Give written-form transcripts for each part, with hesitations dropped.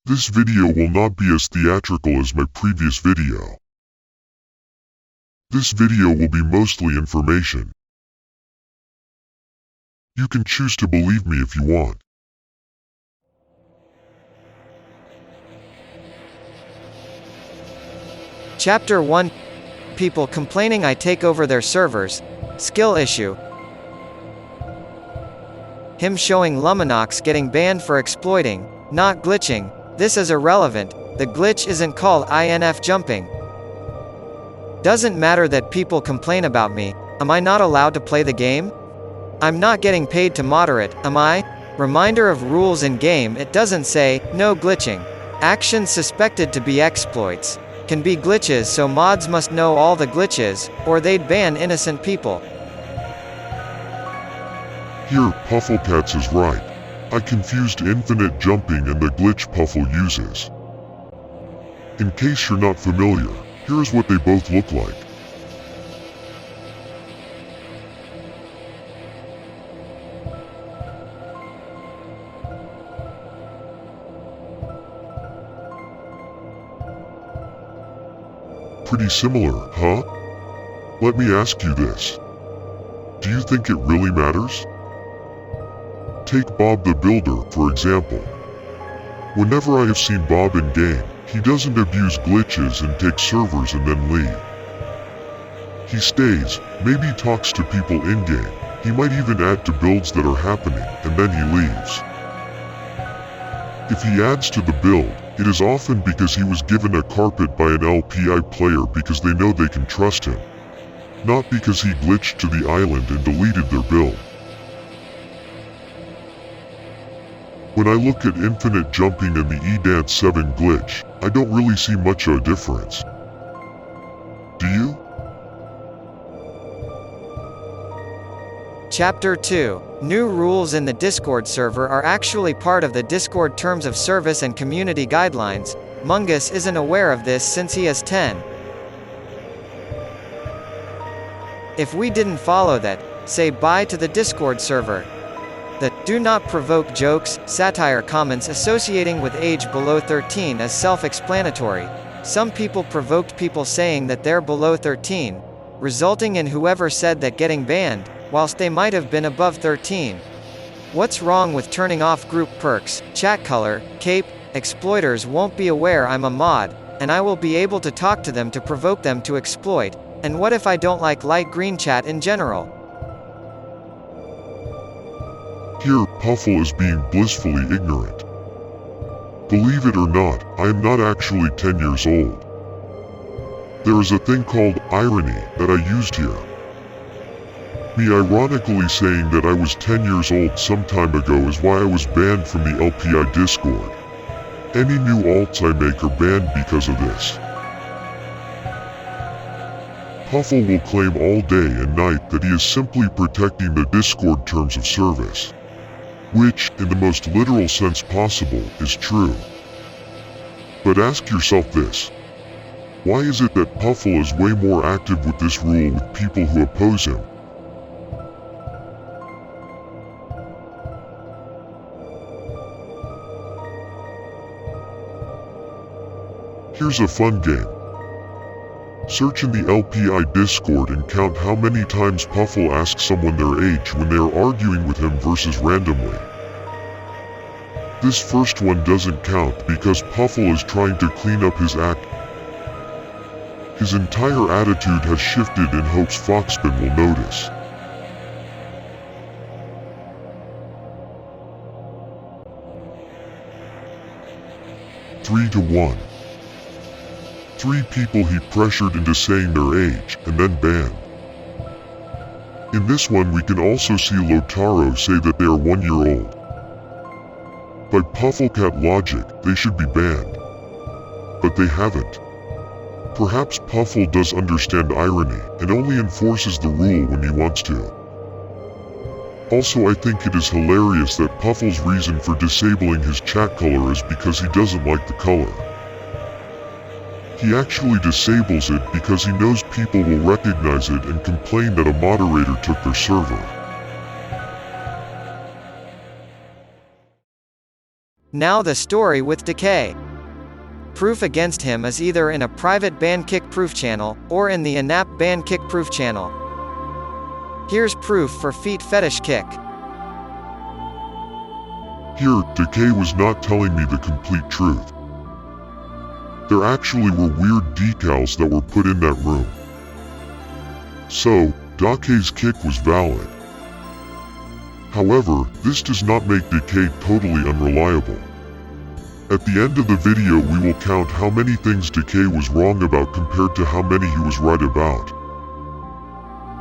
This video will not be as theatrical as my previous video. This video will be mostly information. You can choose to believe me if you want. Chapter 1. People complaining I take over their servers. Skill issue. Him showing Luminox getting banned for exploiting, not glitching. This is irrelevant. The glitch isn't called INF jumping. Doesn't matter that people complain about me. Am I not allowed to play the game? I'm not getting paid to moderate, am I? Reminder of rules in game. It doesn't say, no glitching. Actions suspected to be exploits can be glitches, so mods must know all the glitches, or they'd ban innocent people. Here, pufflecats is right. I confused infinite jumping and the glitch Puffle uses. In case you're not familiar, here's what they both look like. Pretty similar, huh? Let me ask you this. Do you think it really matters? Take Bob the Builder, for example. Whenever I have seen Bob in game, he doesn't abuse glitches and take servers and then leave. He stays, maybe talks to people in-game, he might even add to builds that are happening, and then he leaves. If he adds to the build, it is often because he was given a carpet by an LPI player because they know they can trust him. Not because he glitched to the island and deleted their build. When I look at infinite jumping and the E-Dance 7 glitch, I don't really see much of a difference. Do you? Chapter 2. New rules in the Discord server are actually part of the Discord Terms of Service and Community Guidelines. Mungus isn't aware of this since he is 10. If we didn't follow that, say bye to the Discord server. The do not provoke jokes, satire comments associating with age below 13 as self-explanatory. Some people provoked people saying that they're below 13, resulting in whoever said that getting banned, whilst they might have been above 13. What's wrong with turning off group perks, chat color, cape? Exploiters won't be aware I'm a mod, and I will be able to talk to them to provoke them to exploit. And what if I don't like light green chat in general? Here, Puffle is being blissfully ignorant. Believe it or not, I am not actually 10 years old. There is a thing called irony that I used here. Me ironically saying that I was 10 years old some time ago is why I was banned from the LPI Discord. Any new alts I make are banned because of this. Puffle will claim all day and night that he is simply protecting the Discord Terms of Service. Which, in the most literal sense possible, is true. But ask yourself this. Why is it that Puffle is way more active with this rule with people who oppose him? Here's a fun game. Search in the LPI Discord and count how many times Puffle asks someone their age when they are arguing with him versus randomly. This first one doesn't count because Puffle is trying to clean up his act. His entire attitude has shifted in hopes Foxbin will notice. Three to 1. 3 people he pressured into saying their age, and then banned. In this one we can also see Lotaro say that they are 1 year old. By pufflecat logic, they should be banned. But they haven't. Perhaps Puffle does understand irony, and only enforces the rule when he wants to. Also, I think it is hilarious that Puffle's reason for disabling his chat color is because he doesn't like the color. He actually disables it because he knows people will recognize it and complain that a moderator took their server. Now the story with Dakei. Proof against him is either in a private ban kick proof channel, or in the in-app ban kick proof channel. Here's proof for feet fetish kick. Here, Dakei was not telling me the complete truth. There actually were weird decals that were put in that room. So, Dakei's kick was valid. However, this does not make Dakei totally unreliable. At the end of the video we will count how many things Dakei was wrong about compared to how many he was right about.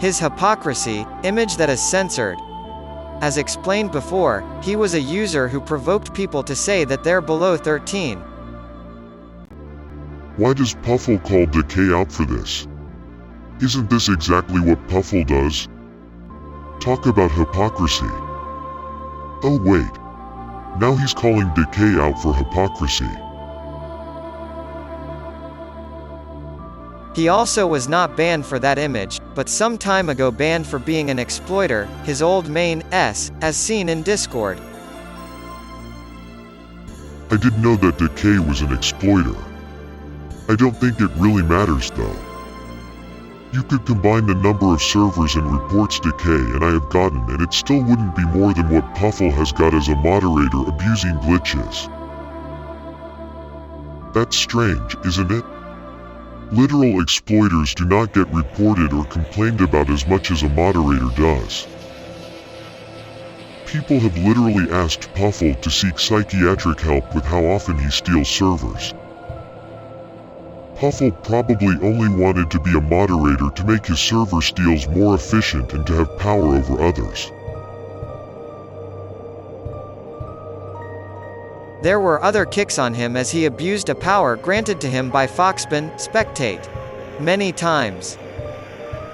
His hypocrisy, image that is censored. As explained before, he was a user who provoked people to say that they're below 13. Why does Puffle call Dakei out for this? Isn't this exactly what Puffle does? Talk about hypocrisy. Oh wait. Now he's calling Dakei out for hypocrisy. He also was not banned for that image, but some time ago banned for being an exploiter, his old main, as seen in Discord. I didn't know that Dakei was an exploiter. I don't think it really matters though. You could combine the number of servers and reports Dakei and I have gotten and it still wouldn't be more than what Puffle has got as a moderator abusing glitches. That's strange, isn't it? Literal exploiters do not get reported or complained about as much as a moderator does. People have literally asked Puffle to seek psychiatric help with how often he steals servers. Puffle probably only wanted to be a moderator to make his server steals more efficient and to have power over others. There were other kicks on him as he abused a power granted to him by foxbin, spectate. Many times.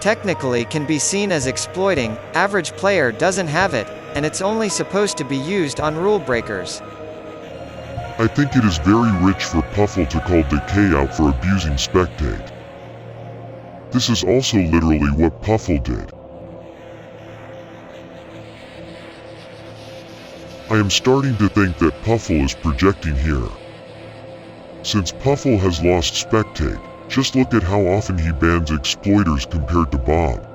Technically can be seen as exploiting, average player doesn't have it, and it's only supposed to be used on rule breakers. I think it is very rich for Puffle to call Dakei out for abusing spectate. This is also literally what Puffle did. I am starting to think that Puffle is projecting here. Since Puffle has lost spectate, just look at how often he bans exploiters compared to Bob.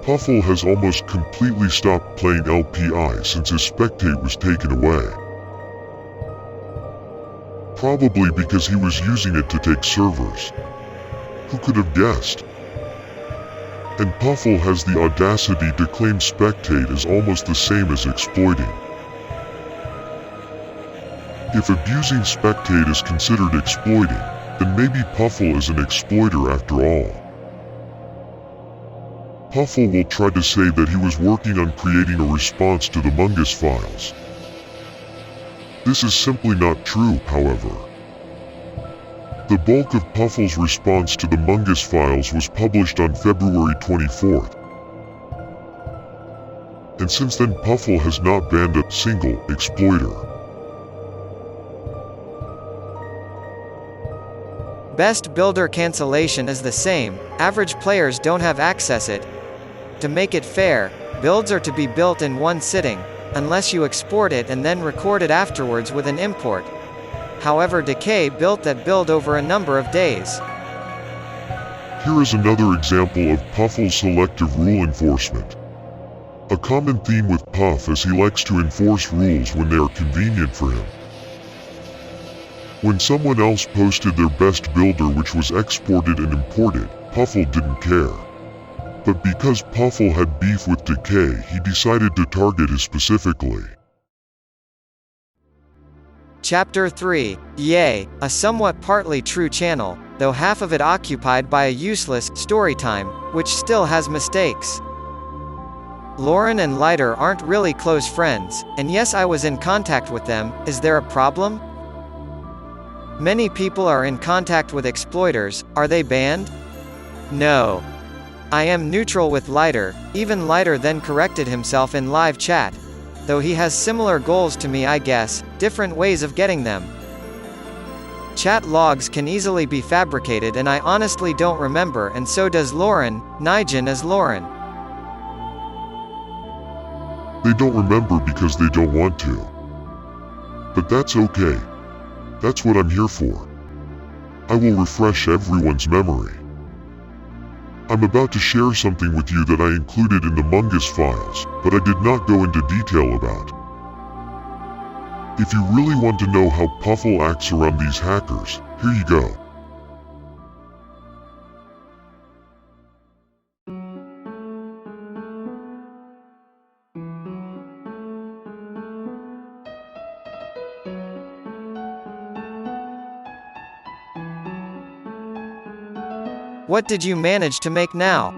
Puffle has almost completely stopped playing LPI since his spectate was taken away. Probably because he was using it to take servers. Who could have guessed? And Puffle has the audacity to claim spectate is almost the same as exploiting. If abusing spectate is considered exploiting, then maybe Puffle is an exploiter after all. Puffle will try to say that he was working on creating a response to the Mungus files. This is simply not true, however. The bulk of Puffle's response to the Mungus files was published on February 24th. And since then Puffle has not banned a single exploiter. Best builder cancellation is the same, average players don't have access it. To make it fair, builds are to be built in one sitting, unless you export it and then record it afterwards with an import. However, Dakei built that build over a number of days. Here is another example of Puffle's selective rule enforcement. A common theme with Puff is he likes to enforce rules when they are convenient for him. When someone else posted their best builder which was exported and imported, Puffle didn't care. But because Puffle had beef with Dakei, he decided to target him specifically. Chapter 3. Yay, a somewhat partly true channel, though half of it occupied by a useless storytime, which still has mistakes. Lauren and Lighter aren't really close friends, and yes, I was in contact with them. Is there a problem? Many people are in contact with exploiters. Are they banned? No. I am neutral with Lighter. Even Lighter then corrected himself in live chat. Though he has similar goals to me, I guess, different ways of getting them. Chat logs can easily be fabricated and I honestly don't remember, and so does Lauren. Nijin is Lauren. They don't remember because they don't want to. But that's okay. That's what I'm here for. I will refresh everyone's memory. I'm about to share something with you that I included in the Mungus files, but I did not go into detail about. If you really want to know how Puffle acts around these hackers, here you go. What did you manage to make now?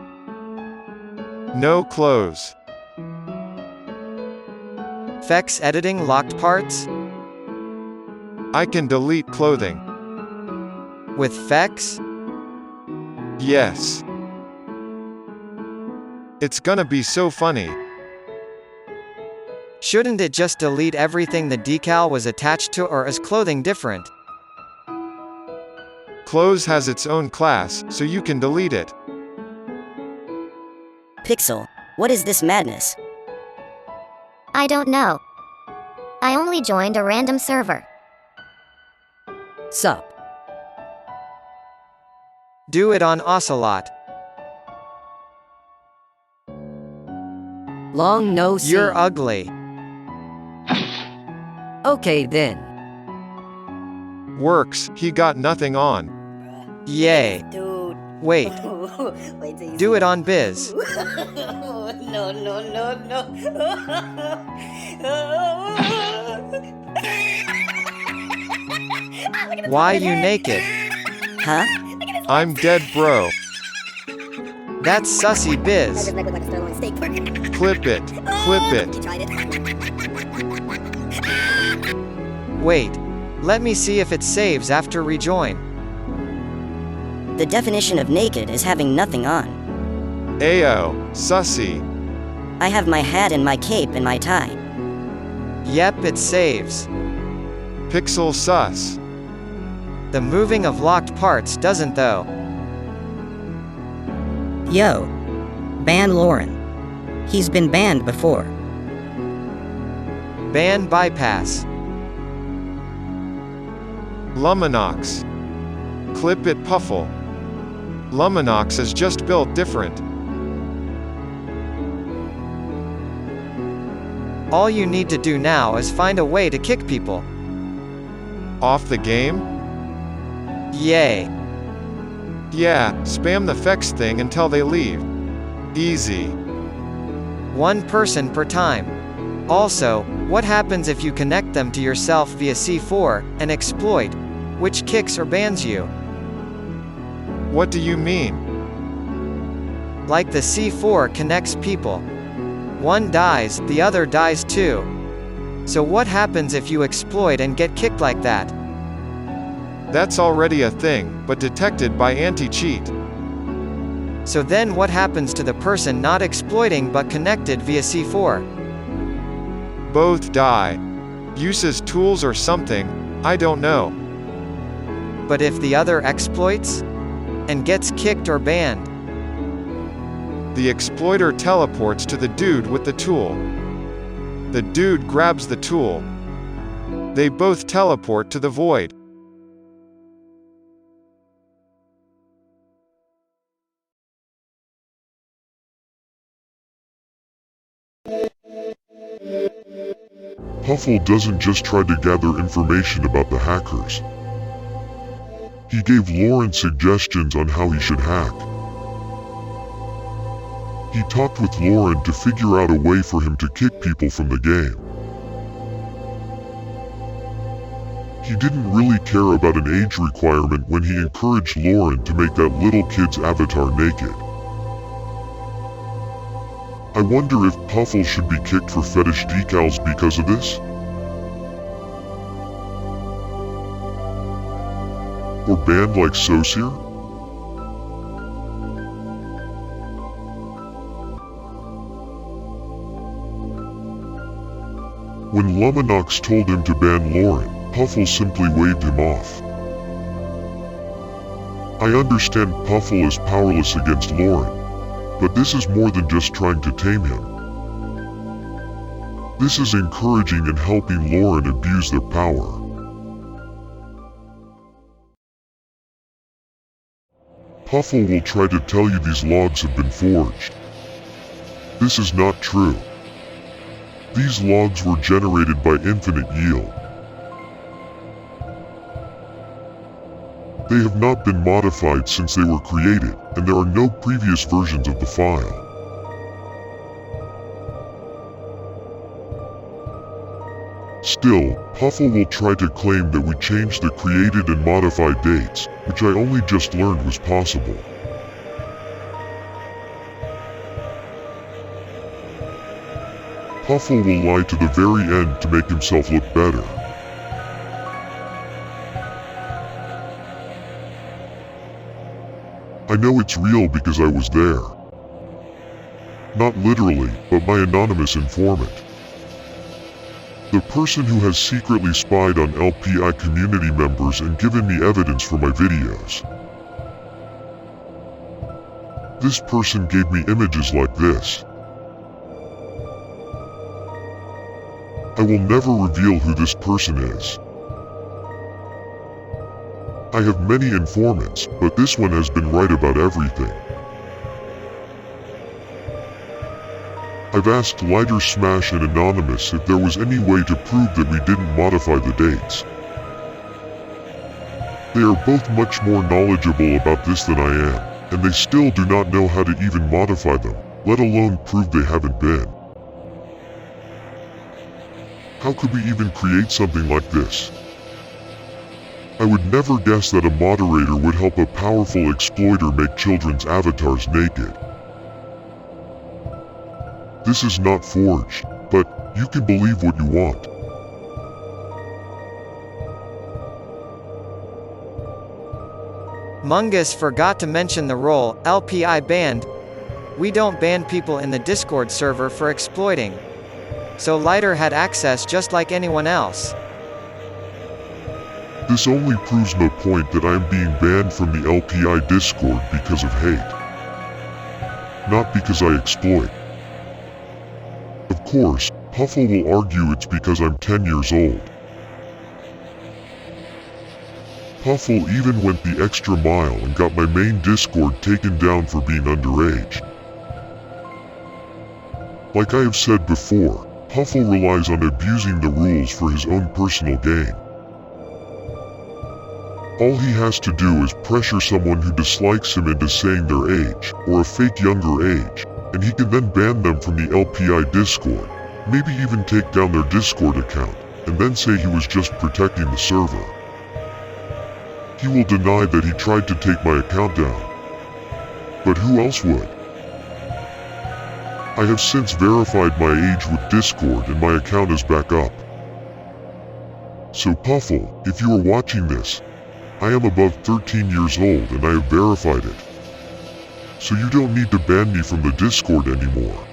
No clothes. Fex editing locked parts? I can delete clothing. With Fex? Yes. It's gonna be so funny. Shouldn't it just delete everything the decal was attached to, or is clothing different? Clothes has its own class, so you can delete it. Pixel, what is this madness? I don't know. I only joined a random server. Sup? Do it on Ocelot. Long no see. You're ugly. Okay then. Works, he got nothing on. Yay. Dude. Wait. Wait till you Do see it on Biz. No, no, no, no. Why you naked? Huh? I'm dead, bro. That's sussy Biz. Clip it. Clip it. Wait. Let me see if it saves after rejoin. The definition of naked is having nothing on. Ayo, sussy. I have my hat and my cape and my tie. Yep, it saves. Pixel sus. The moving of locked parts doesn't though. Yo. Ban Lauren. He's been banned before. Ban bypass. Luminox. Clip it, Puffle. Luminox is just built different. All you need to do now is find a way to kick people. Off the game? Yay. Yeah, spam the Fex thing until they leave. Easy. One person per time. Also, what happens if you connect them to yourself via C4, an exploit, which kicks or bans you? What do you mean? Like the C4 connects people. One dies, the other dies too. So what happens if you exploit and get kicked like that? That's already a thing, but detected by anti-cheat. So then what happens to the person not exploiting but connected via C4? Both die. Uses tools or something, I don't know. But if the other exploits? And gets kicked or banned? The exploiter teleports to the dude with the tool. The dude grabs the tool. They both teleport to the void. Puffle doesn't just try to gather information about the hackers. He gave Lauren suggestions on how he should hack. He talked with Lauren to figure out a way for him to kick people from the game. He didn't really care about an age requirement when he encouraged Lauren to make that little kid's avatar naked. I wonder if Puffle should be kicked for fetish decals because of this? Or banned like Saucier? When Luminox told him to ban Lauren, Puffle simply waved him off. I understand Puffle is powerless against Lauren, but this is more than just trying to tame him. This is encouraging and helping Lauren abuse their power. Puffle will try to tell you these logs have been forged. This is not true. These logs were generated by infinite yield. They have not been modified since they were created, and there are no previous versions of the file. Still, Puffle will try to claim that we changed the created and modified dates, which I only just learned was possible. Puffle will lie to the very end to make himself look better. I know it's real because I was there. Not literally, but my anonymous informant. The person who has secretly spied on LPI community members and given me evidence for my videos. This person gave me images like this. I will never reveal who this person is. I have many informants, but this one has been right about everything. I've asked Lightersmash and Anonymous if there was any way to prove that we didn't modify the dates. They are both much more knowledgeable about this than I am, and they still do not know how to even modify them, let alone prove they haven't been. How could we even create something like this? I would never guess that a moderator would help a powerful exploiter make children's avatars naked. This is not forged, but you can believe what you want. Mungus forgot to mention the role LPI banned. We don't ban people in the Discord server for exploiting. So Lighter had access just like anyone else. This only proves my point that I am being banned from the LPI Discord because of hate. Not because I exploit. Of course, Puffle will argue it's because I'm 10 years old. Puffle even went the extra mile and got my main Discord taken down for being underage. Like I have said before, Puffle relies on abusing the rules for his own personal gain. All he has to do is pressure someone who dislikes him into saying their age, or a fake younger age, and he can then ban them from the LPI Discord, maybe even take down their Discord account, and then say he was just protecting the server. He will deny that he tried to take my account down. But who else would? I have since verified my age with Discord and my account is back up. So Puffle, if you are watching this, I am above 13 years old and I have verified it. So you don't need to ban me from the Discord anymore.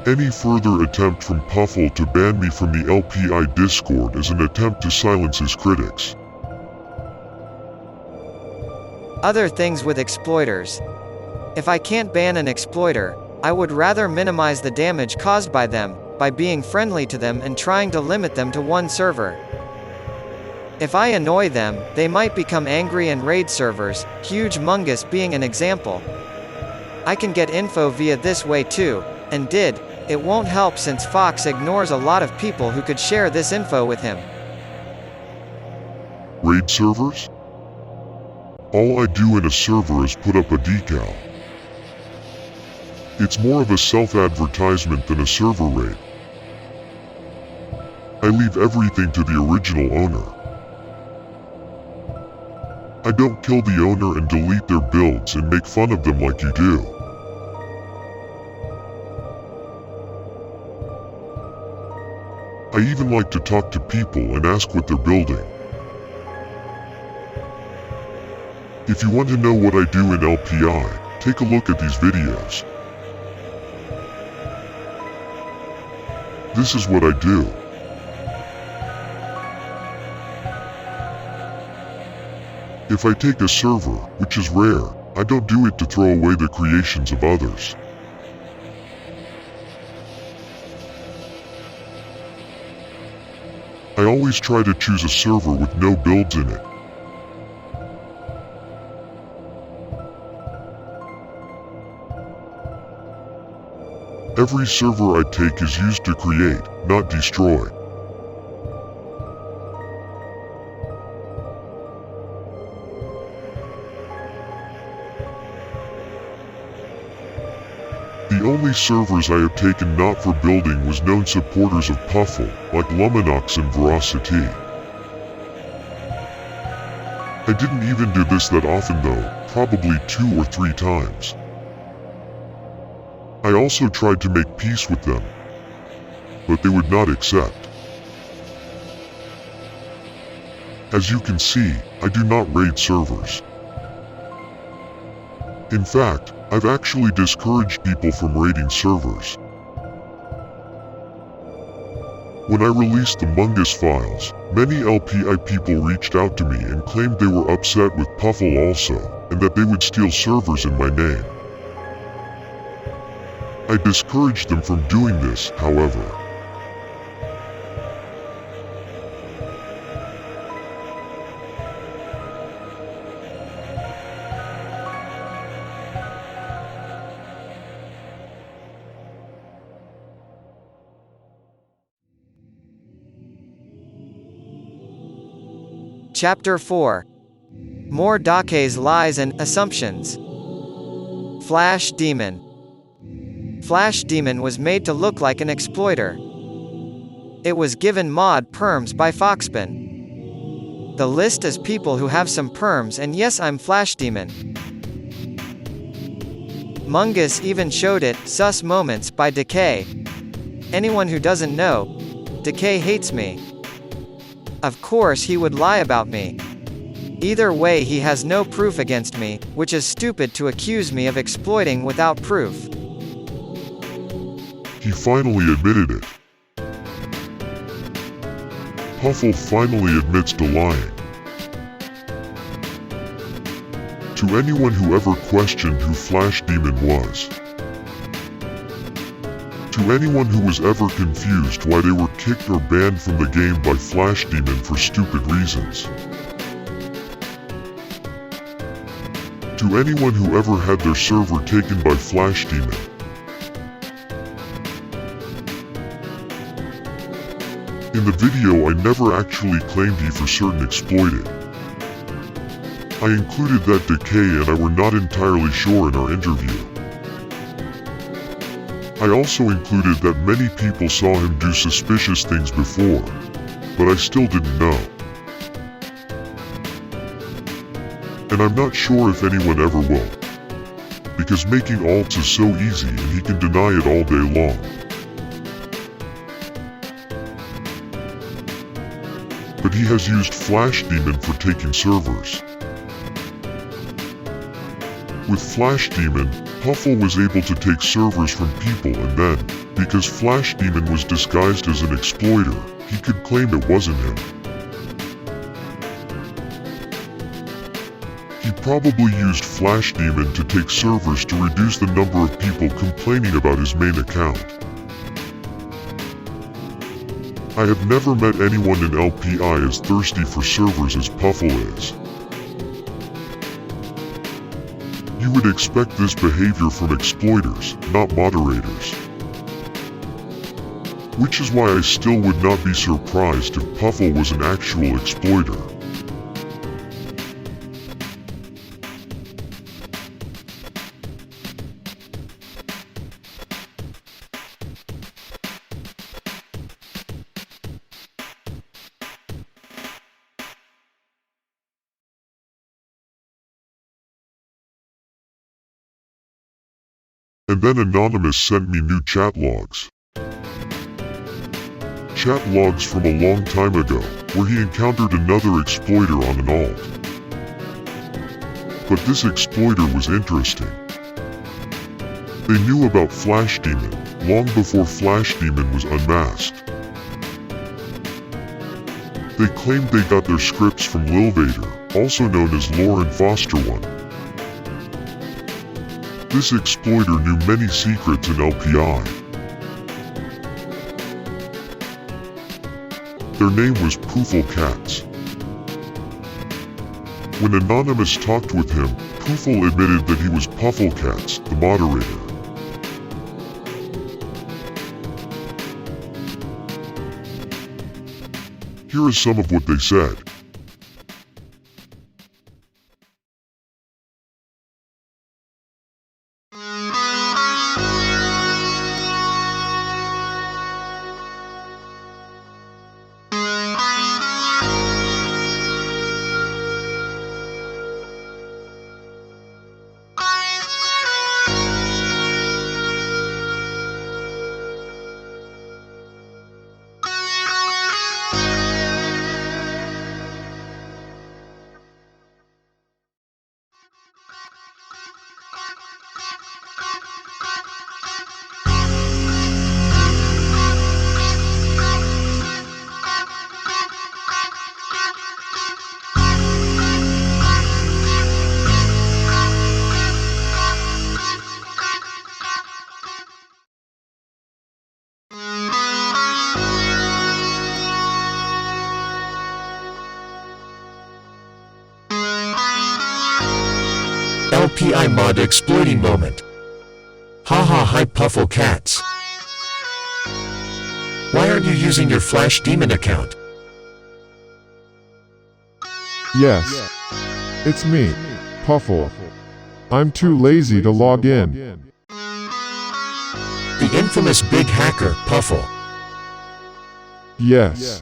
Any further attempt from Puffle to ban me from the LPI Discord is an attempt to silence his critics. Other things with exploiters. If I can't ban an exploiter, I would rather minimize the damage caused by them, by being friendly to them and trying to limit them to one server. If I annoy them, they might become angry and raid servers, huge Mungus being an example. I can get info via this way too, and did. It won't help since Fox ignores a lot of people who could share this info with him. Raid servers? All I do in a server is put up a decal. It's more of a self-advertisement than a server raid. I leave everything to the original owner. I don't kill the owner and delete their builds and make fun of them like you do. I even like to talk to people and ask what they're building. If you want to know what I do in LPI, take a look at these videos. This is what I do. If I take a server, which is rare, I don't do it to throw away the creations of others. I always try to choose a server with no builds in it. Every server I take is used to create, not destroy. The only servers I have taken not for building was known supporters of Puffle, like Luminox and Veracity. I didn't even do this that often though, probably 2 or 3 times. I also tried to make peace with them, but they would not accept. As you can see, I do not raid servers. In fact, I've actually discouraged people from raiding servers. When I released the Mungus files, many LPI people reached out to me and claimed they were upset with Puffle also, and that they would steal servers in my name. I discouraged them from doing this, however. Chapter 4. More Dakei's Lies and Assumptions. Flash Demon. Flash Demon was made to look like an exploiter. It was given mod perms by Foxbin. The list is people who have some perms, and yes, I'm Flash Demon. Mungus even showed it, sus moments by Dakei. Anyone who doesn't know, Dakei hates me. Of course he would lie about me. Either way he has no proof against me, which is stupid to accuse me of exploiting without proof. He finally admitted it. Puffle finally admits to lying. To anyone who ever questioned who Flash Demon was. To anyone who was ever confused why they were kicked or banned from the game by Flash Demon for stupid reasons. To anyone who ever had their server taken by Flash Demon. In the video I never actually claimed he for certain exploited. I included that Dakei and I were not entirely sure in our interview. I also included that many people saw him do suspicious things before, but I still didn't know. And I'm not sure if anyone ever will. Because making alts is so easy and he can deny it all day long. But he has used Flash Demon for taking servers. With Flash Demon, Puffle was able to take servers from people, and then, because Flash Demon was disguised as an exploiter, he could claim it wasn't him. He probably used Flash Demon to take servers to reduce the number of people complaining about his main account. I have never met anyone in LPI as thirsty for servers as Puffle is. You would expect this behavior from exploiters, not moderators. Which is why I still would not be surprised if Puffle was an actual exploiter. And then Anonymous sent me new chat logs. Chat logs from a long time ago, where he encountered another exploiter on an alt. But this exploiter was interesting. They knew about Flash Demon, long before Flash Demon was unmasked. They claimed they got their scripts from Lil Vader, also known as Lauren Foster One. This exploiter knew many secrets in LPI. Their name was Pufflecats. When Anonymous talked with him, Puffle admitted that he was Pufflecats, the moderator. Here is some of what they said. LPI mod exploiting moment. Haha hi Pufflecats. Why aren't you using your Flash Demon account? Yes. It's me, Puffle. I'm too lazy to log in. The infamous big hacker, Puffle. Yes.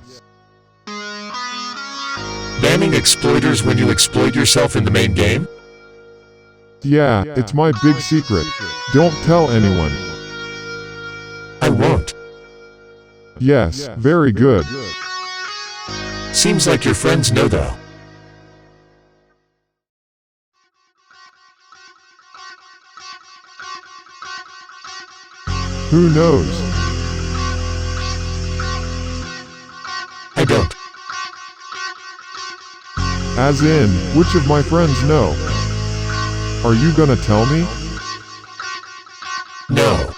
Banning exploiters when you exploit yourself in the main game? Yeah, it's my big secret. Don't tell anyone. I won't. Yes, very good. Seems like your friends know though. Who knows? I don't. As in, which of my friends know? Are you gonna tell me? No.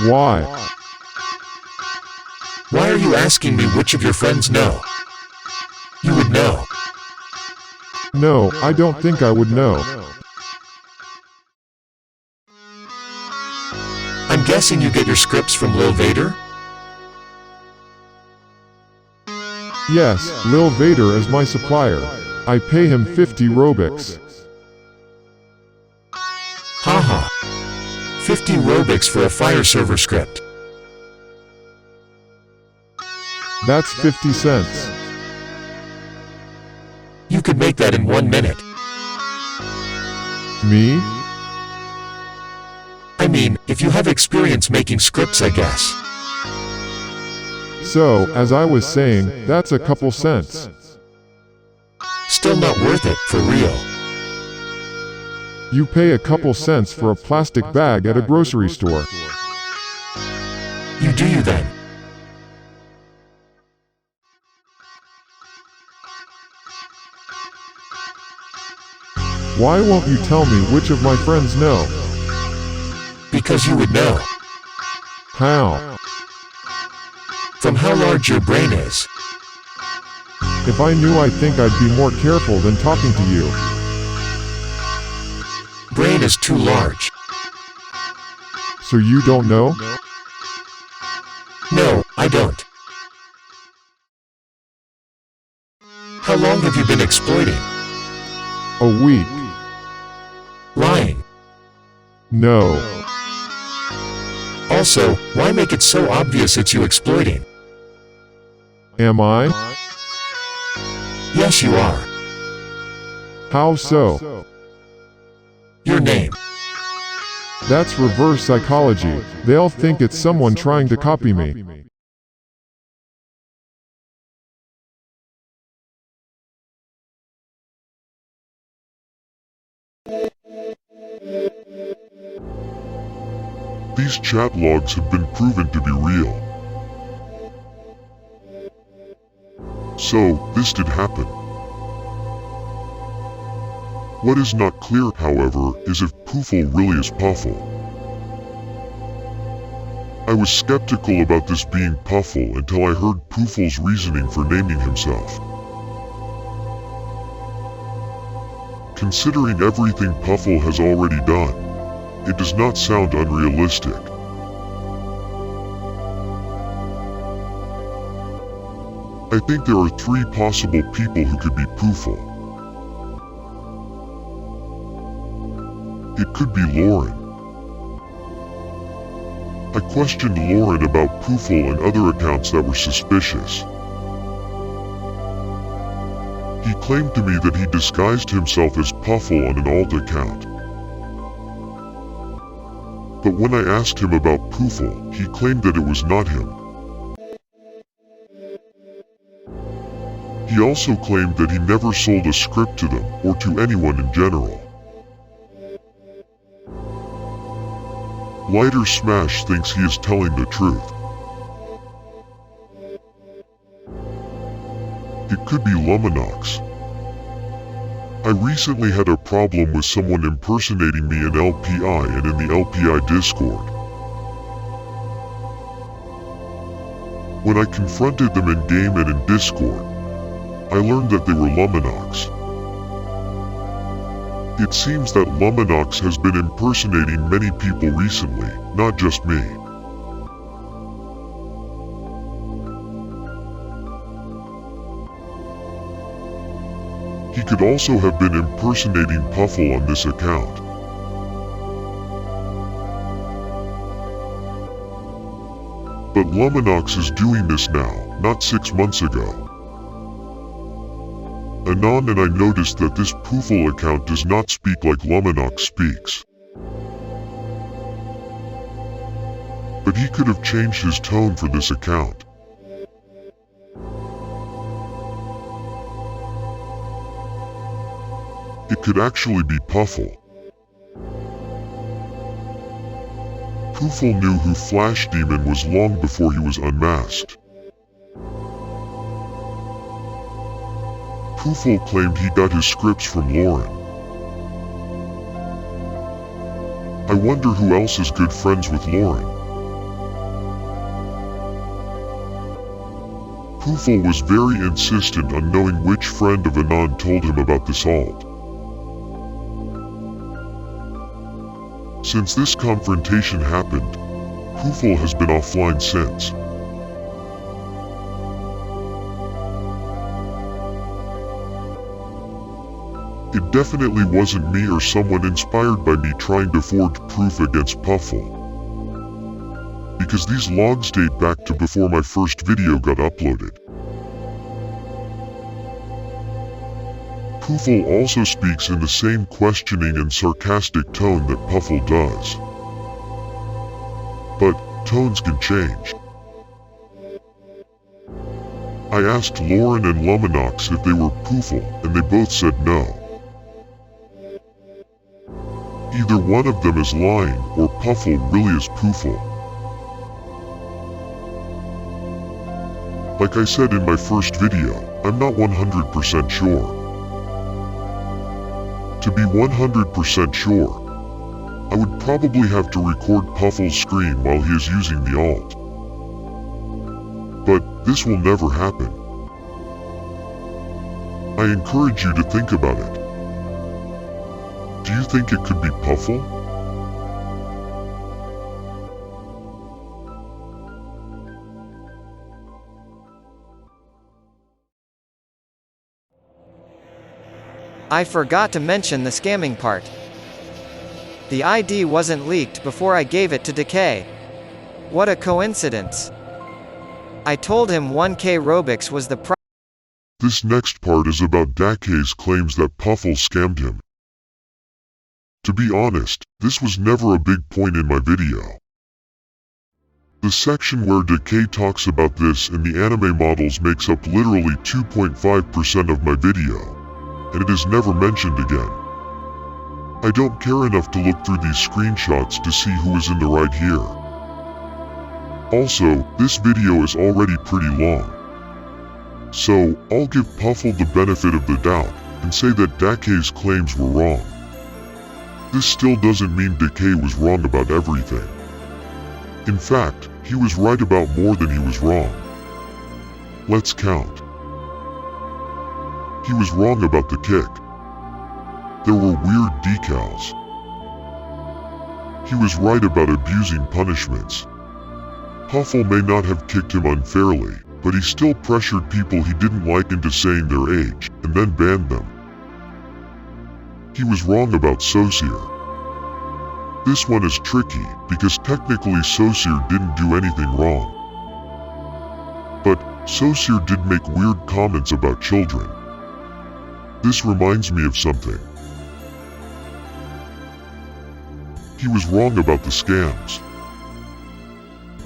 Why? Why are you asking me which of your friends know? You would know. No, I don't think I would know. I'm guessing you get your scripts from Lil Vader? Yes, Lil Vader is my supplier. I pay him 50 Robux. Haha. 50 Robux for a fire server script. That's 50 cents. You could make that in 1 minute. Me? I mean, if you have experience making scripts, I guess. So, as I was saying, that's a couple cents. Still not worth it, for real. You pay a couple cents for a plastic bag at a grocery store. You do you then. Why won't you tell me which of my friends know? Because you would know. How? From how large your brain is. If I knew, I think I'd be more careful than talking to you. Brain is too large. So you don't know? No, I don't. How long have you been exploiting? A week. Lying. No. Also, why make it so obvious it's you exploiting? Am I? Yes, you are. How so? Your name. That's reverse psychology. They'll think it's someone trying to copy me. These chat logs have been proven to be real. So, this did happen. What is not clear, however, is if Puffle really is Puffle. I was skeptical about this being Puffle until I heard Puffle's reasoning for naming himself. Considering everything Puffle has already done, it does not sound unrealistic. I think there are 3 possible people who could be Puffle. It could be Lauren. I questioned Lauren about Puffle and other accounts that were suspicious. He claimed to me that he disguised himself as Puffle on an alt account. But when I asked him about Puffle, he claimed that it was not him. He also claimed that he never sold a script to them, or to anyone in general. Lightersmash thinks he is telling the truth. It could be Luminox. I recently had a problem with someone impersonating me in LPI and in the LPI Discord. When I confronted them in game and in Discord, I learned that they were Luminox. It seems that Luminox has been impersonating many people recently, not just me. He could also have been impersonating Puffle on this account. But Luminox is doing this now, not 6 months ago. Anon and I noticed that this Puffle account does not speak like Luminox speaks. But he could have changed his tone for this account. It could actually be Puffle. Puffle knew who Flash Demon was long before he was unmasked. Puffle claimed he got his scripts from Lauren. I wonder who else is good friends with Lauren. Puffle was very insistent on knowing which friend of Anon told him about this alt. Since this confrontation happened, Puffle has been offline since. It definitely wasn't me or someone inspired by me trying to forge proof against Puffle. Because these logs date back to before my first video got uploaded. Puffle also speaks in the same questioning and sarcastic tone that Puffle does. But tones can change. I asked Lauren and Luminox if they were Puffle, and they both said no. Either one of them is lying, or Puffle really is Puffle. Like I said in my first video, I'm not 100% sure. To be 100% sure, I would probably have to record Puffle's screen while he is using the alt. But this will never happen. I encourage you to think about it. Do you think it could be Puffle? I forgot to mention the scamming part. The ID wasn't leaked before I gave it to Dakei. What a coincidence. I told him 1K Robux was the price. This next part is about Dakei's claims that Puffle scammed him. To be honest, this was never a big point in my video. The section where Dakei talks about this in the anime models makes up literally 2.5% of my video, and it is never mentioned again. I don't care enough to look through these screenshots to see who is in the right here. Also, this video is already pretty long. So, I'll give Puffle the benefit of the doubt, and say that Dakei's claims were wrong. This still doesn't mean Dakei was wrong about everything. In fact, He was right about more than he was wrong. Let's count. He was wrong about the kick. There were weird decals. He was right about abusing punishments. Puffle may not have kicked him unfairly, but he still pressured people he didn't like into saying their age, and then banned them. He was wrong about Saucier. This one is tricky, because technically Saucier didn't do anything wrong. But Saucier did make weird comments about children. This reminds me of something. He was wrong about the scams.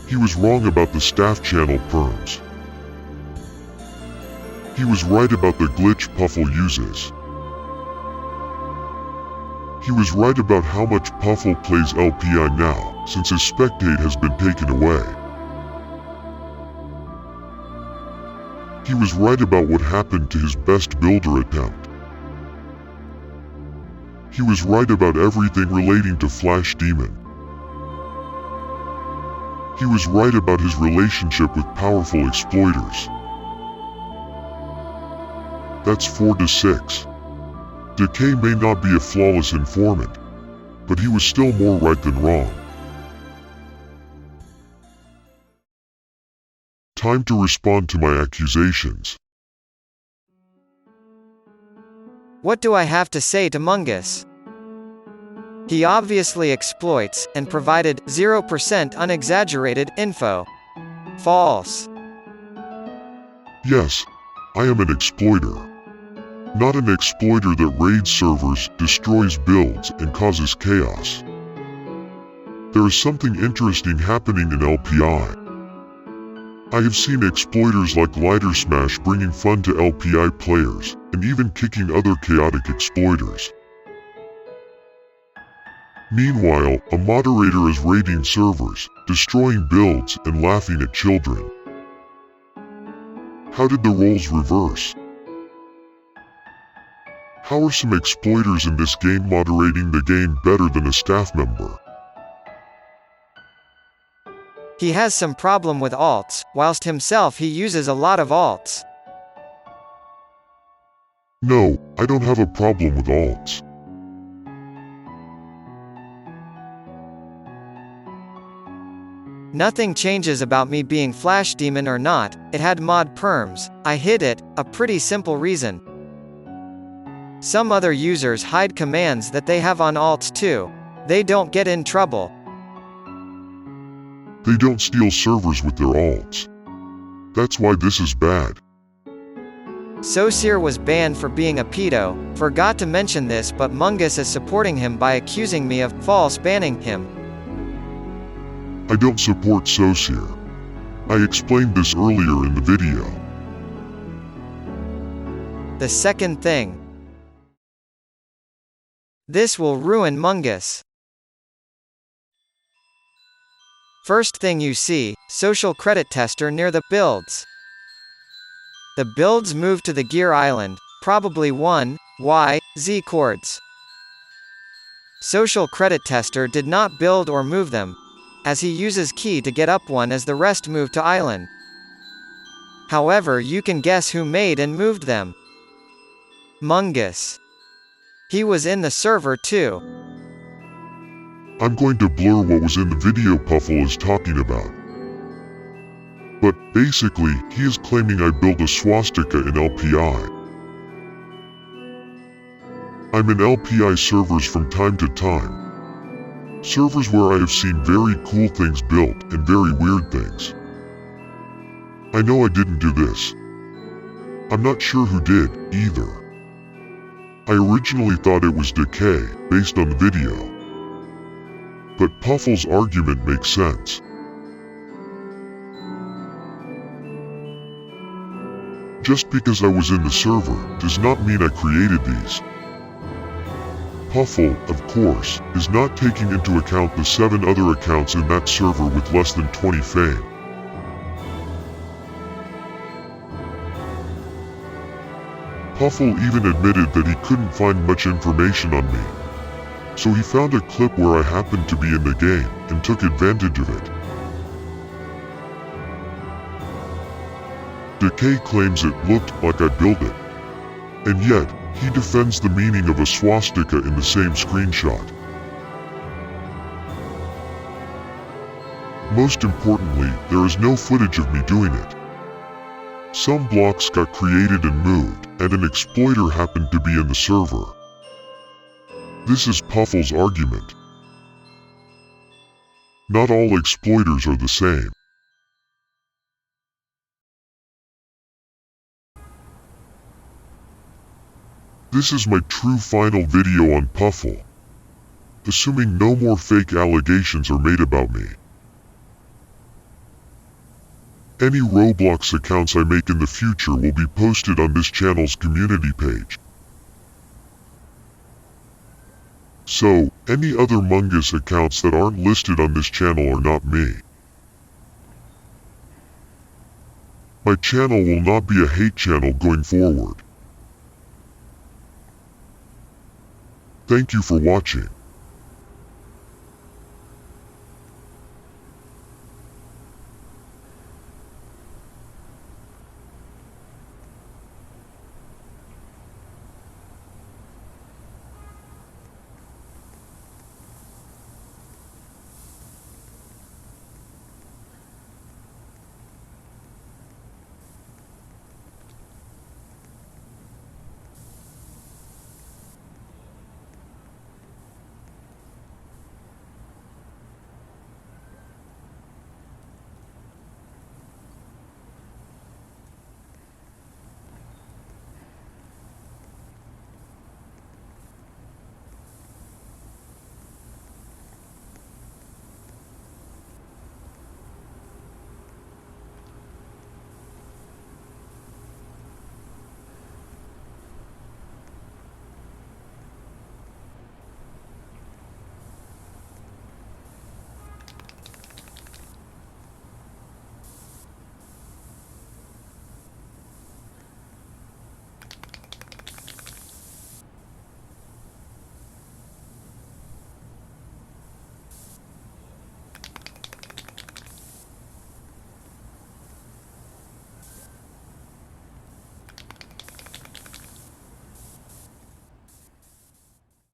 He was wrong about the staff channel perms. He was right about the glitch Puffle uses. He was right about how much Puffle plays LPI now, since his spectate has been taken away. He was right about what happened to his best builder attempt. He was right about everything relating to Flash Demon. He was right about his relationship with powerful exploiters. That's 4 to 6. Dakei may not be a flawless informant, but he was still more right than wrong. Time to respond to my accusations. What do I have to say to Mungus? He obviously exploits, and provided 0% unexaggerated info. False. Yes, I am an exploiter. Not an exploiter that raids servers, destroys builds, and causes chaos. There is something interesting happening in LPI. I have seen exploiters like Lightersmash bringing fun to LPI players, and even kicking other chaotic exploiters. Meanwhile, a moderator is raiding servers, destroying builds, and laughing at children. How did the roles reverse? How are some exploiters in this game moderating the game better than a staff member? He has some problem with alts, whilst himself he uses a lot of alts. No, I don't have a problem with alts. Nothing changes about me being Flash Demon or not, it had mod perms, I hid it, a pretty simple reason. Some other users hide commands that they have on alts too. They don't get in trouble. They don't steal servers with their alts. That's why this is bad. Saucier was banned for being a pedo, forgot to mention this, but Mungus is supporting him by accusing me of false banning him. I don't support Saucier. I explained this earlier in the video. The second thing. This will ruin Mungus. First thing you see, social credit tester near the builds. The builds move to the gear island, probably 1, Z chords. Social credit tester did not build or move them, as he uses key to get up one as the rest move to island. However, you can guess who made and moved them. Mungus. He was in the server too. I'm going to blur what was in the video Puffle is talking about. But, basically, he is claiming I built a swastika in LPI. I'm in LPI servers from time to time. Servers where I have seen very cool things built and very weird things. I know I didn't do this. I'm not sure who did, either. I originally thought it was Dakei, based on the video. But Puffle's argument makes sense. Just because I was in the server, does not mean I created these. Puffle, of course, is not taking into account the 7 other accounts in that server with less than 20 fame. Puffle even admitted that he couldn't find much information on me. So he found a clip where I happened to be in the game, and took advantage of it. Dakei claims it looked like I built it. And yet, he defends the meaning of a swastika in the same screenshot. Most importantly, there is no footage of me doing it. Some blocks got created and moved, and an exploiter happened to be in the server. This is Puffle's argument. Not all exploiters are the same. This is my true final video on Puffle. Assuming no more fake allegations are made about me. Any Roblox accounts I make in the future will be posted on this channel's community page. So, any other Mungus accounts that aren't listed on this channel are not me. My channel will not be a hate channel going forward. Thank you for watching.